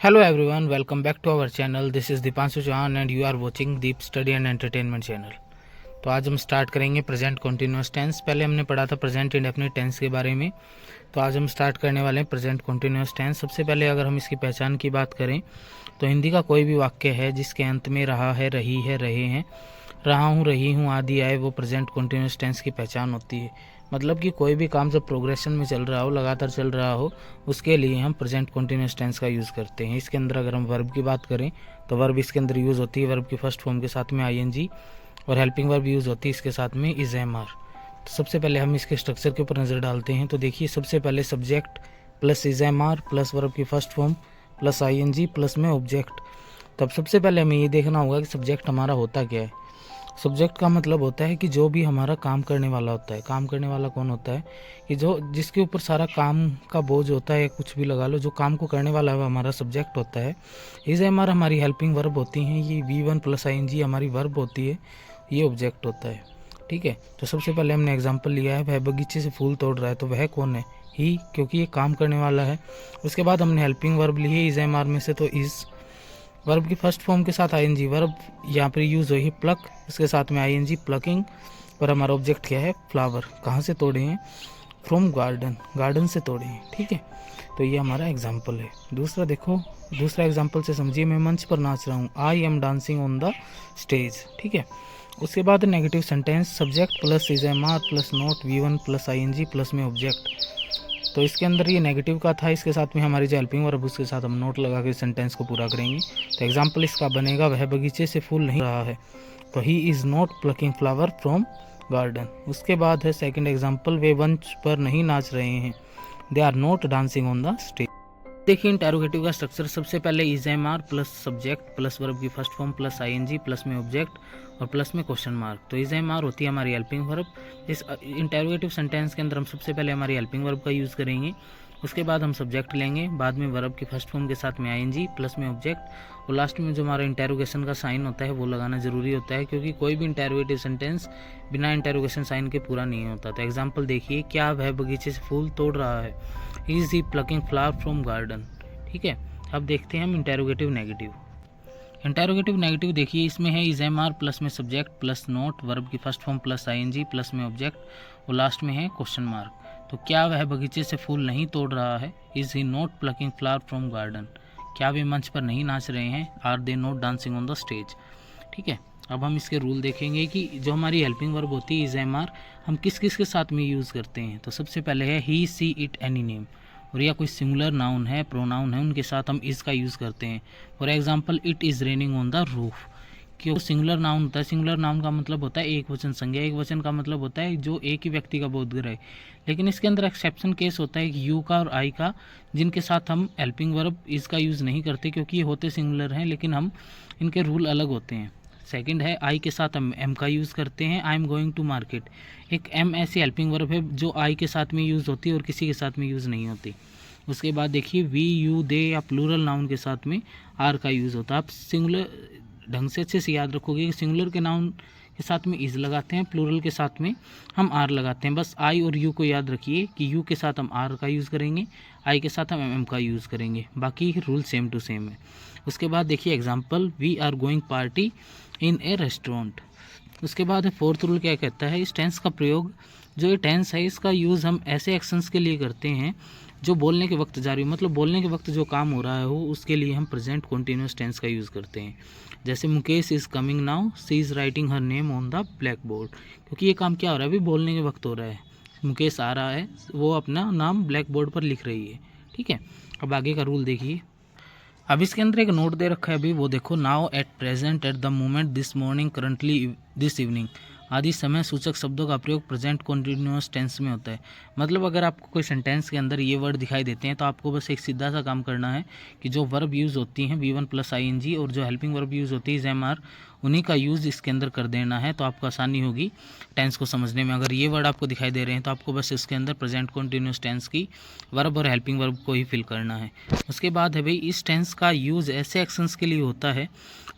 Hello everyone, welcome back to our channel. This is Dipanshu Chauhan and you are watching Deep Study and Entertainment channel. तो आज हम start करेंगे present continuous tense. पहले हमने पढ़ा था प्रेजेंट इंडेफिनिट टेंस के बारे में, तो आज हम स्टार्ट करने वाले हैं प्रेजेंट कॉन्टिन्यूस टेंस। सबसे पहले अगर हम इसकी पहचान की बात करें तो हिंदी का कोई भी वाक्य है जिसके अंत में रहा है, रही है, रहे हैं, रहा हूँ, रही हूँ आदि आए, वो प्रेजेंट कॉन्टिन्यूस टेंस की पहचान होती है। मतलब कि कोई भी काम जब प्रोग्रेशन में चल रहा हो, लगातार चल रहा हो, उसके लिए हम प्रेजेंट कॉन्टिन्यूस टेंस का यूज़ करते हैं। इसके अंदर अगर हम वर्ब की बात करें तो वर्ब इसके अंदर यूज़ होती है वर्ब की फर्स्ट फॉर्म के साथ में आईएनजी, और हेल्पिंग वर्ब यूज़ होती है इसके साथ में इज एम आर। तो सबसे पहले हम इसके स्ट्रक्चर के ऊपर नज़र डालते हैं। तो देखिए, सबसे पहले subject plus is am are plus verb की first form plus I N G plus में ऑब्जेक्ट। तब सबसे पहले हमें ये देखना होगा कि सब्जेक्ट हमारा होता क्या है। सब्जेक्ट का मतलब होता है कि जो भी हमारा काम करने वाला होता है। काम करने वाला कौन होता है? कि जो जिसके ऊपर सारा काम का बोझ होता है, कुछ भी लगा लो, जो काम को करने वाला है हमारा सब्जेक्ट होता है। इज एम आर हमारी हेल्पिंग वर्ब होती हैं, ये V1 प्लस ING हमारी वर्ब होती है, ये ऑब्जेक्ट होता है। ठीक है, तो सबसे पहले हमने एग्जाम्पल लिया है, वह बगीचे से फूल तोड़ रहा है, तो वह कौन है? ही, क्योंकि ये काम करने वाला है। उसके बाद हमने हेल्पिंग वर्ब ली है इज एम आर में से, तो इज वर्ब की फर्स्ट फॉर्म के साथ ING वर्ब यहाँ पर यूज़ हुई है प्लक, इसके साथ में ING प्लकिंग, और हमारा ऑब्जेक्ट क्या है? फ्लावर। कहाँ से तोड़े हैं? फ्रॉम गार्डन, गार्डन से तोड़े हैं। ठीक है, तो ये हमारा एग्जाम्पल है। दूसरा देखो, दूसरा एग्जाम्पल से समझिए, मैं मंच पर नाच रहा हूँ, I am dancing on the stage. ठीक है, उसके बाद negative sentence, subject plus is am are plus not V1 plus ING plus में ऑब्जेक्ट। तो इसके अंदर ये नेगेटिव का था, इसके साथ में हमारी जो हेल्पिंग वर्ब उसके साथ हम नोट लगा के सेंटेंस को पूरा करेंगे। तो एग्जाम्पल इसका बनेगा, वह बगीचे से फूल नहीं रहा है, तो he is not plucking flower from garden. उसके बाद है सेकंड एग्जाम्पल, वे मंच पर नहीं नाच रहे हैं, they are not dancing on the stage. देखिए, इंटेरोगेटिव का स्ट्रक्चर, सबसे पहले is am are plus subject plus verb की first form plus ING plus में ऑब्जेक्ट और प्लस में क्वेश्चन मार्क। तो इज एम आर होती है हमारी हेल्पिंग वर्ब। इस इंटेरोगेटिव सेंटेंस के अंदर हम सबसे पहले हमारी हेल्पिंग वर्ब का यूज़ करेंगे, उसके बाद हम सब्जेक्ट लेंगे, बाद में वर्ब की फर्स्ट फॉर्म के साथ में ING प्लस में ऑब्जेक्ट, और लास्ट में जो हमारा इंटेरोगेशन का साइन होता है वो लगाना ज़रूरी होता है, क्योंकि कोई भी इंटेरोगेटिव सेंटेंस बिना इंटेरोगेशन साइन के पूरा नहीं होता। तो एग्जाम्पल देखिए, क्या वह बगीचे से फूल तोड़ रहा है? Is he plucking flower from garden. ठीक है, अब देखते हैं हम इंटेरोगेटिव नेगेटिव। इंटेरोगेटिव नेगेटिव देखिए, इसमें है इज एम आर प्लस में सब्जेक्ट प्लस नोट वर्ब की first form plus ING plus में ऑब्जेक्ट, और लास्ट में है क्वेश्चन मार्क। तो क्या वह बगीचे से फूल नहीं तोड़ रहा है? Is he not plucking flower from garden. क्या वे मंच पर नहीं नाच रहे हैं? Are they not dancing on the stage. ठीक है, अब हम इसके रूल देखेंगे कि जो हमारी हेल्पिंग वर्ब होती है इज एम आर, हम किस किस के साथ में यूज़ करते हैं। तो सबसे पहले है ही, सी, इट, एनी नेम, और या कोई सिंगुलर नाउन है, प्रोनाउन है, उनके साथ हम इस का यूज़ करते हैं। For example, it is raining on the roof. क्यों? सिंगुलर नाउन होता है, सिंगुलर नाउन का मतलब होता है एक वचन संज्ञा, एक वचन का मतलब होता है जो एक ही व्यक्ति का बोध रहे। लेकिन इसके अंदर एक्सेप्शन केस होता है कि यू का और आई का, जिनके साथ हम हेल्पिंग वर्ब इसका यूज़ नहीं करते, क्योंकि ये होते सिंगुलर हैं, लेकिन हम इनके रूल अलग होते हैं। सेकंड है, आई के साथ हम एम का यूज़ करते हैं, I am going to market. एक एम ऐसी हेल्पिंग वर्ब है जो आई के साथ में यूज़ होती है और किसी के साथ में यूज़ नहीं होती। उसके बाद देखिए, वी, यू, दे या प्लूरल नाउन के साथ में आर का यूज़ होता है। आप सिंगुलर ढंग से अच्छे से याद रखोगे कि सिंगुलर के नाउन के साथ में इज लगाते हैं, प्लूरल के साथ में हम आर लगाते हैं। बस आई और यू को याद रखिए कि यू के साथ हम आर का यूज़ करेंगे, आई के साथ हम एम का यूज़ करेंगे, बाकी रूल सेम टू सेम है। उसके बाद देखिए example, we are going party in a restaurant. उसके बाद फोर्थ रूल क्या कहता है, इस टेंस का प्रयोग, जो ये टेंस है इसका यूज़ हम ऐसे एक्शंस के लिए करते हैं जो बोलने के वक्त जारी हो, मतलब बोलने के वक्त जो काम हो रहा है हो, उसके लिए हम प्रेजेंट कॉन्टिन्यूस टेंस का यूज़ करते हैं। जैसे Mukesh is coming now, she is writing her name on the black board. क्योंकि ये काम क्या हो रहा है? अभी बोलने के वक्त हो रहा है, मुकेश आ रहा है, वो अपना नाम ब्लैक बोर्ड पर लिख रही है। ठीक है, अब आगे का रूल देखिए। अब इसके अंदर एक नोट दे रखा है, अभी वो देखो, now, at present, at the moment, this morning, currently, this evening आदि समय सूचक शब्दों का प्रयोग प्रेजेंट कॉन्टिन्यूअस टेंस में होता है। मतलब अगर आपको कोई सेंटेंस के अंदर ये वर्ड दिखाई देते हैं तो आपको बस एक सीधा सा काम करना है कि जो वर्ब यूज़ होती हैं V1 प्लस ING और जो हेल्पिंग वर्ब यूज़ होती है इज एम आर, उन्हीं का यूज़ इसके अंदर कर देना है, तो आपको आसानी होगी टेंस को समझने में। अगर ये वर्ड आपको दिखाई दे रहे हैं तो आपको बस इसके अंदर प्रेजेंट कॉन्टिन्यूअस टेंस की वर्ब और हेल्पिंग वर्ब को ही फिल करना है। उसके बाद है भाई, इस टेंस का यूज़ ऐसे एक्शंस के लिए होता है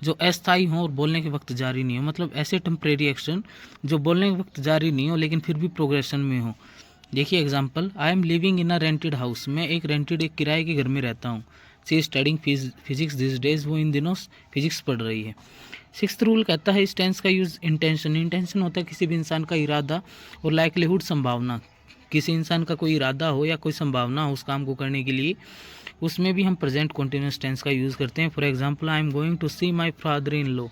जो अस्थायी हो और बोलने के वक्त जारी नहीं हो। मतलब ऐसे टेम्परेरी एक्शन जो बोलने के वक्त जारी नहीं हो लेकिन फिर भी प्रोग्रेशन में हो। देखिए example, I M living in a rented house, मैं एक रेंटेड, एक किराए के घर में रहता हूँ। सी स्टडिंग फिजिक्स दिस डेज, वो इन दिनों फिजिक्स पढ़ रही है। 6th रूल कहता है इस टेंस का यूज़ इंटेंशन, इंटेंशन होता है किसी भी इंसान का इरादा, और लाइकलीहुड संभावना, किसी इंसान का कोई इरादा हो या कोई संभावना हो उस काम को करने के लिए, उसमें भी हम प्रेजेंट कॉन्टिन्यूस टेंस का यूज़ करते हैं। For example I am going to see my father in law,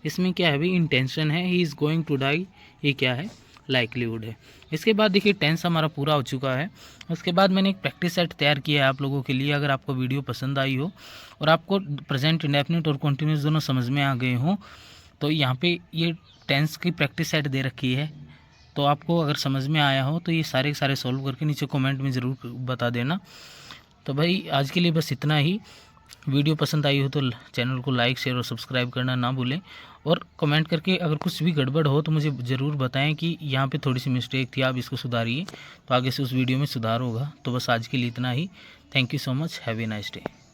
इसमें क्या है भाई, इंटेंशन है। He is going to die, ये क्या है, लाइकलीहुड है। इसके बाद देखिए टेंस हमारा पूरा हो चुका है। उसके बाद मैंने एक प्रैक्टिस सेट तैयार किया है आप लोगों के लिए। अगर आपको वीडियो पसंद आई हो और आपको प्रेजेंट इंडेफिनिट और कॉन्टिन्यूस दोनों समझ में आ गए हों, तो यहाँ पे ये टेंस की प्रैक्टिस सेट दे रखी है। तो आपको अगर समझ में आया हो तो ये सारे सॉल्व करके नीचे कमेंट में ज़रूर बता देना। तो भाई आज के लिए बस इतना ही। वीडियो पसंद आई हो तो चैनल को लाइक, शेयर और सब्सक्राइब करना ना भूलें, और कमेंट करके अगर कुछ भी गड़बड़ हो तो मुझे ज़रूर बताएं कि यहाँ पे थोड़ी सी मिस्टेक थी, आप इसको सुधारिए, तो आगे से उस वीडियो में सुधार होगा। तो बस आज के लिए इतना ही। Thank you so much, have a nice day.